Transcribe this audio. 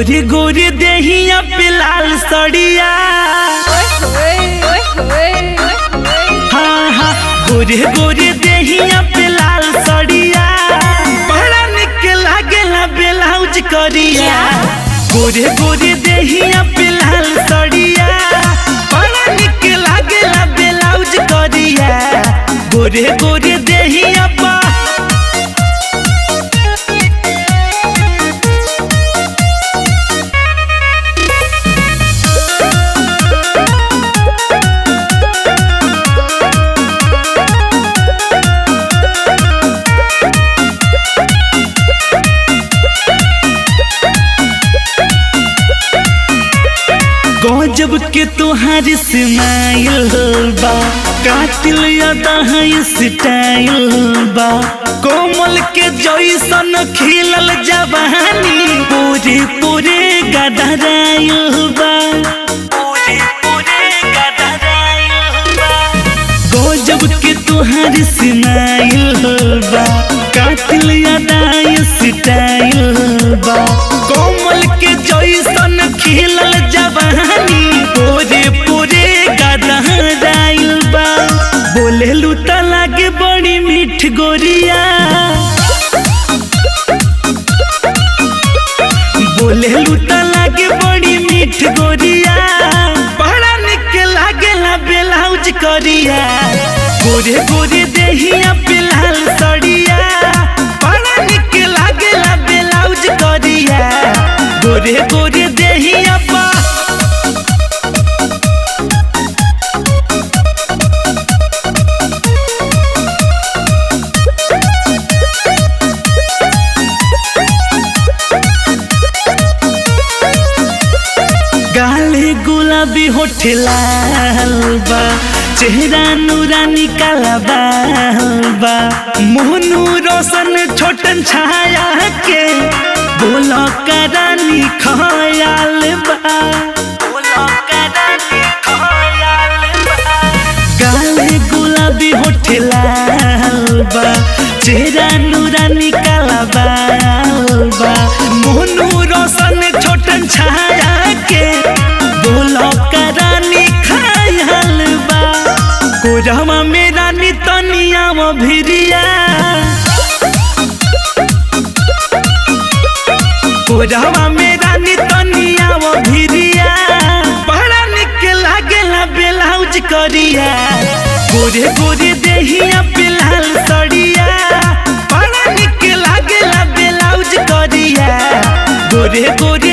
गोरे गोरे देहिया पे लाल सड़िया। हाँ हाँ गोरे गोरे देहिया पे लाल सड़िया, बड़ा निक लागेला ब्लाउज करिया। गोरे गोरे देहिया पे लाल सड़िया, बड़ा निक लागेला ब्लाउज करिया। गोरे गोरे देहिया पा गजब के तोहार स्माइल बा, कातिल यादा है स्टाइल बा। कोमल के जैसन खिलल जवानी, पूरे पूरे गदराइल बा, पूरे पूरे गदराइल बा। गजब के तोहार स्माइल बा, कातिल यादा स्टाइल बा। कोमल के जैसन खिलल जवानी, पूरे पूरे गदराइल बा। बोले लूटा लागे बड़ी मीठ गोरिया, बोले लूटा लागे बड़ी मीठ गोरिया। बड़ा निक लागेला ब्लाउज करिया। गोरे गोरे देहिया पे लाल सड़िया, बड़ा निक लागेला ब्लाउज करिया। गोरे गोरे देहिया पा गाले गुलाबी होठ लाल बा, चेहरा नूरानी काला बाल बा। मोहनू रोशन छोटन छाया के, बोलो करानी खयाल बा, बोलो करानी खयाल बा। गाले गुलाबी होठ लाल बा, चेहरा नूरानी काला बाल बा। मोहनू रोशन छोटन छाया के, बोलो करानी खयाल बा। कोरहवा में रानी तनिया वो भिरिया, कोरहवा में रानी तनिया वो भिरिया। बड़ा निक लागेला ब्लाउज करिया। गोरे गोरे देहिया पे लाल सड़िया, बड़ा निक लागेला ब्लाउज करिया। गोरे गोरे